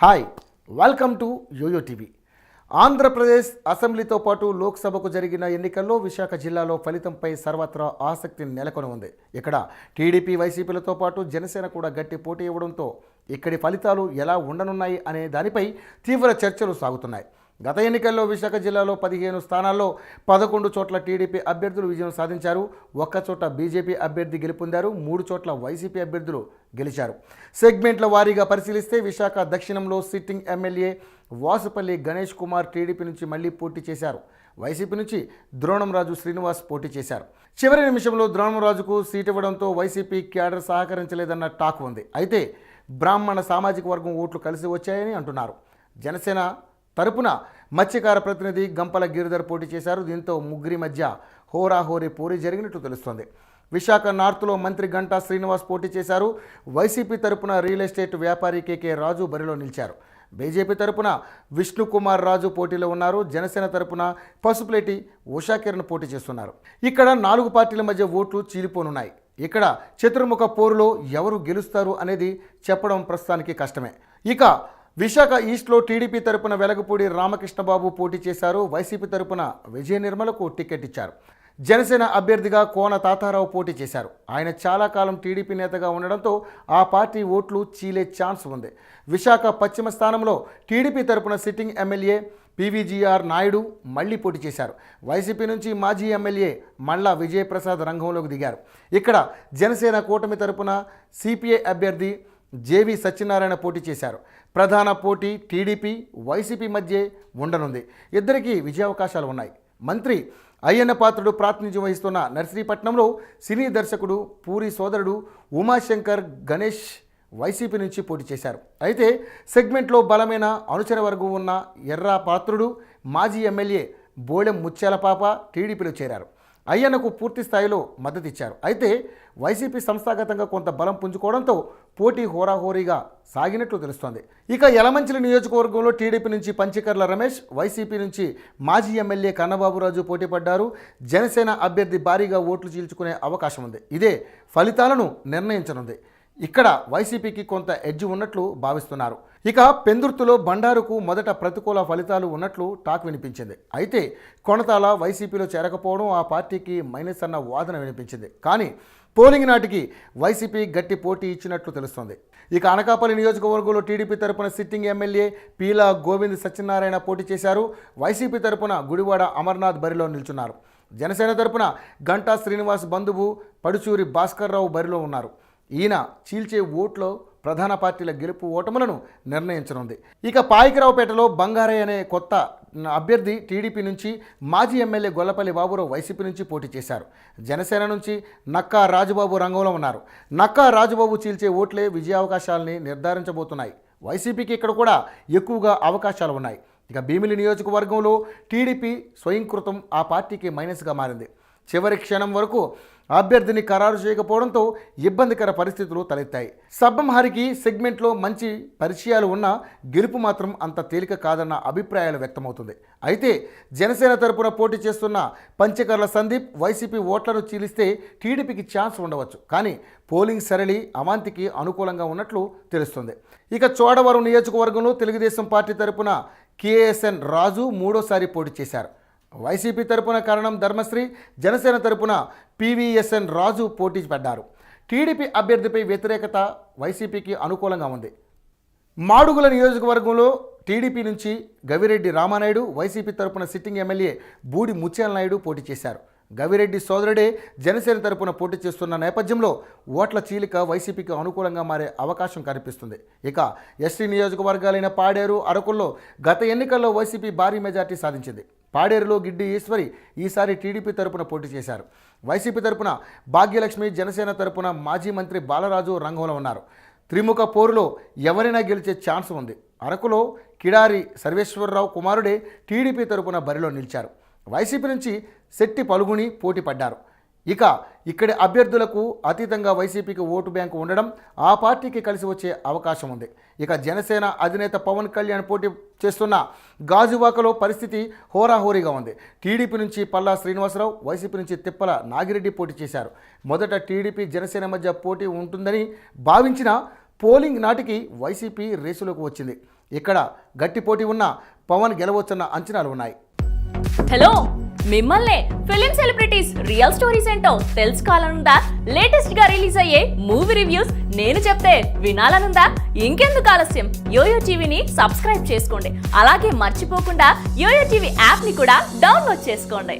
Hi welcome to YOYO TV. Andhra Pradesh అసెంబ్లీతో పాటు లోక్సభకు జరిగిన ఎన్నికల్లో విశాఖ జిల్లాలో ఫలితంపై సర్వత్రా ఆసక్తి నెలకొని ఉంది. ఇక్కడ టీడీపీ వైసీపీలతో పాటు జనసేన కూడా గట్టి పోటీ ఇవ్వడంతో ఇక్కడి ఫలితాలు ఎలా ఉండనున్నాయి అనే దానిపై తీవ్ర చర్చలు సాగుతున్నాయి. గత ఎన్నికల్లో విశాఖ జిల్లాలో 15 స్థానాల్లో 11 చోట్ల టీడీపీ అభ్యర్థులు విజయం సాధించారు. ఒక్క చోట బీజేపీ అభ్యర్థి గెలుపొందారు. 3 చోట్ల వైసీపీ అభ్యర్థులు గెలిచారు. సెగ్మెంట్ల వారీగా పరిశీలిస్తే విశాఖ దక్షిణంలో sitting MLA Vasupalli Ganesh Kumar TDP నుంచి మళ్లీ పోటీ చేశారు. వైసీపీ నుంచి ద్రోణంరాజు శ్రీనివాస్ పోటీ చేశారు. చివరి నిమిషంలో ద్రోణంరాజుకు సీటు ఇవ్వడంతో వైసీపీ క్యాడర్ సహకరించలేదన్న టాక్ ఉంది. అయితే బ్రాహ్మణ సామాజిక వర్గం ఓట్లు కలిసి వచ్చాయని అంటున్నారు. జనసేన తరపున మత్స్యకార ప్రతినిధి గంపల గిరిధర్ పోటీ చేశారు. దీంతో ముగ్గురి మధ్య హోరాహోరీ పోరీ జరిగినట్టు తెలుస్తోంది. విశాఖ నార్త్లో మంత్రి గంటా శ్రీనివాస్ పోటీ చేశారు. వైసీపీ తరపున రియల్ ఎస్టేట్ వ్యాపారి కేకే రాజు బరిలో నిలిచారు. బీజేపీ తరపున విష్ణుకుమార్ రాజు పోటీలో ఉన్నారు. జనసేన తరపున పసుపులేటి ఉషాకిరణ్ పోటీ చేస్తున్నారు. ఇక్కడ 4 పార్టీల మధ్య ఓట్లు చీలిపోనున్నాయి. ఇక్కడ చతుర్ముఖ పోరులో ఎవరు గెలుస్తారు అనేది చెప్పడం ప్రస్తుతానికి కష్టమే. ఇక విశాఖ ఈస్ట్లో టీడీపీ తరపున వెలగపూడి రామకృష్ణబాబు పోటీ చేశారు. వైసీపీ తరపున విజయ నిర్మలకు టికెట్ ఇచ్చారు. జనసేన అభ్యర్థిగా కోన తాతారావు పోటీ చేశారు. ఆయన చాలా కాలం టీడీపీ నేతగా ఉండడంతో ఆ పార్టీ ఓట్లు చీలే ఛాన్స్ ఉంది. విశాఖ పశ్చిమ స్థానంలో టీడీపీ తరపున సిట్టింగ్ ఎమ్మెల్యే పీవీజీఆర్ నాయుడు మళ్లీ పోటీ చేశారు. వైసీపీ నుంచి మాజీ ఎమ్మెల్యే మల్లా విజయప్రసాద్ రంగంలోకి దిగారు. ఇక్కడ జనసేన కూటమి తరపున సిపిఐ అభ్యర్థి జేవి సత్యనారాయణ పోటీ చేశారు. ప్రధాన పోటీ టీడీపీ వైసీపీ మధ్య ఉండనుంది. ఇద్దరికీ విజయావకాశాలు ఉన్నాయి. మంత్రి అయ్యన్న పాత్రుడు ప్రాతినిధ్యం వహిస్తున్న నర్సీపట్నంలో సినీ దర్శకుడు పూరి సోదరుడు ఉమాశంకర్ గణేష్ వైసీపీ నుంచి పోటీ చేశారు. అయితే సెగ్మెంట్లో బలమైన అనుచర వర్గం ఉన్న ఎర్రా పాత్రుడు మాజీ ఎమ్మెల్యే బోళెం ముత్యాలపాప టీడీపీలో చేరారు. అయ్యన్నకు పూర్తి స్థాయిలో మద్దతు ఇచ్చారు. అయితే వైసీపీ సంస్థాగతంగా కొంత బలం పుంజుకోవడంతో పోటీ హోరాహోరీగా సాగినట్లు తెలుస్తోంది. ఇక యలమంచిలి నియోజకవర్గంలో టీడీపీ నుంచి పంచకర్ల రమేష్, వైసీపీ నుంచి మాజీ ఎమ్మెల్యే కన్నబాబురాజు పోటీ పడ్డారు. జనసేన అభ్యర్థి భారీగా ఓట్లు చీల్చుకునే అవకాశం ఉంది. ఇదే ఫలితాలను నిర్ణయించనుంది. ఇక్కడ వైసీపీకి కొంత ఎడ్జ్ ఉన్నట్లు భావిస్తున్నారు. ఇక పెందుర్తిలో బండారుకు మొదట ప్రతికూల ఫలితాలు ఉన్నట్లు టాక్ వినిపించింది. అయితే కొనతాల వైసీపీలో చేరకపోవడం ఆ పార్టీకి మైనస్ అన్న వాదన వినిపించింది. కానీ పోలింగ్ నాటికి వైసీపీ గట్టి పోటీ ఇచ్చినట్లు తెలుస్తోంది. ఇక అనకాపల్లి నియోజకవర్గంలో టీడీపీ తరపున సిట్టింగ్ ఎమ్మెల్యే పీలా గోవింద్ సత్యనారాయణ పోటీ చేశారు. వైసీపీ తరపున గుడివాడ అమర్నాథ్ బరిలో నిల్చున్నారు. జనసేన తరపున గంటా శ్రీనివాస్ బంధువు పడుచూరి భాస్కర్రావు బరిలో ఉన్నారు. ఈయన చీల్చే ఓట్లో ప్రధాన పార్టీల గెలుపు ఓటములను నిర్ణయించనుంది. ఇక పాయికరావుపేటలో బంగారయ్య అనే కొత్త అభ్యర్థి టీడీపీ నుంచి మాజీ ఎమ్మెల్యే గొల్లపల్లి బాబురావు వైసీపీ నుంచి పోటీ చేశారు. జనసేన నుంచి నక్కా రాజుబాబు రంగంలో ఉన్నారు. నక్కా రాజుబాబు చీల్చే ఓట్లే విజయావకాశాలని నిర్ధారించబోతున్నాయి. వైసీపీకి ఇక్కడ కూడా ఎక్కువగా అవకాశాలు ఉన్నాయి. ఇక భీమిలి నియోజకవర్గంలో టీడీపీ స్వయంకృతం ఆ పార్టీకి మైనస్గా మారింది. చివరి క్షణం వరకు అభ్యర్థిని ఖరారు చేయకపోవడంతో ఇబ్బందికర పరిస్థితులు తలెత్తాయి. సబ్బం హరికి సెగ్మెంట్లో మంచి పరిచయాలు ఉన్నా గెలుపు మాత్రం అంత తేలిక కాదన్న అభిప్రాయాలు వ్యక్తమవుతుంది. అయితే జనసేన తరపున పోటీ చేస్తున్న పంచకర్ల సందీప్ వైసీపీ ఓట్లను చీలిస్తే టీడీపీకి ఛాన్స్ ఉండవచ్చు. కానీ పోలింగ్ సరళి అవాంతికి అనుకూలంగా ఉన్నట్లు తెలుస్తుంది. ఇక చోడవరం నియోజకవర్గంలో తెలుగుదేశం పార్టీ తరపున కేఎస్ఎన్ రాజు 3వ పోటీ చేశారు. వైసీపీ తరపున కరణం ధర్మశ్రీ, జనసేన తరపున పీవీఎస్ఎన్ రాజు పోటీ పడ్డారు. టీడీపీ అభ్యర్థిపై వ్యతిరేకత వైసీపీకి అనుకూలంగా ఉంది. మాడుగుల నియోజకవర్గంలో టీడీపీ నుంచి గవిరెడ్డి రామానాయుడు, వైసీపీ తరపున సిట్టింగ్ ఎమ్మెల్యే బూడి ముత్యాల నాయుడు పోటీ చేశారు. గవిరెడ్డి సోదరుడే జనసేన తరపున పోటీ చేస్తున్న నేపథ్యంలో ఓట్ల చీలిక వైసీపీకి అనుకూలంగా మారే అవకాశం కనిపిస్తుంది. ఇక ఎస్టీ నియోజకవర్గాలైన పాడేరు, అరకుల్లో గత ఎన్నికల్లో వైసీపీ భారీ మెజార్టీ సాధించింది. పాడేరులో గిడ్డి ఈశ్వరి ఈసారి టీడీపీ తరపున పోటీ చేశారు. వైసీపీ తరపున భాగ్యలక్ష్మి, జనసేన తరపున మాజీ మంత్రి బాలరాజు రంగంలో ఉన్నారు. త్రిముఖ పోరులో ఎవరైనా గెలిచే ఛాన్స్ ఉంది. అరకులో కిడారి సర్వేశ్వరరావు కుమారుడే టీడీపీ తరపున బరిలో నిలిచారు. వైసీపీ నుంచి శెట్టి పలుగుని పోటీ పడ్డారు. ఇక ఇక్కడి అభ్యర్థులకు అతీతంగా వైసీపీకి ఓటు బ్యాంకు ఉండడం ఆ పార్టీకి కలిసి వచ్చే అవకాశం ఉంది. ఇక జనసేన అధినేత పవన్ కళ్యాణ్ పోటీ చేస్తున్న గాజువాకలో పరిస్థితి హోరాహోరీగా ఉంది. టీడీపీ నుంచి పల్లా శ్రీనివాసరావు, వైసీపీ నుంచి తిప్పల నాగిరెడ్డి పోటీ చేశారు. మొదట టీడీపీ జనసేన మధ్య పోటీ ఉంటుందని భావించిన పోలింగ్ నాటికి వైసీపీ రేసులోకి వచ్చింది. ఇక్కడ గట్టి పోటీ ఉన్న పవన్ గెలవచ్చన్న అంచనాలు ఉన్నాయి. హలో, మిమ్మల్నే ఫిలిం సెలబ్రిటీస్ రియల్ స్టోరీస్ ఏంటో తెలుసుకోవాలనుందా? లేటెస్ట్ గా రిలీజ్ అయ్యే మూవీ రివ్యూస్ నేను చెప్తే వినాలనుందా? ఇంకెందుకు ఆలస్యం, యోయో టీవీని సబ్స్క్రైబ్ చేసుకోండి. అలాగే మర్చిపోకుండా యోయో టీవీ యాప్ ని కూడా డౌన్లోడ్ చేసుకోండి.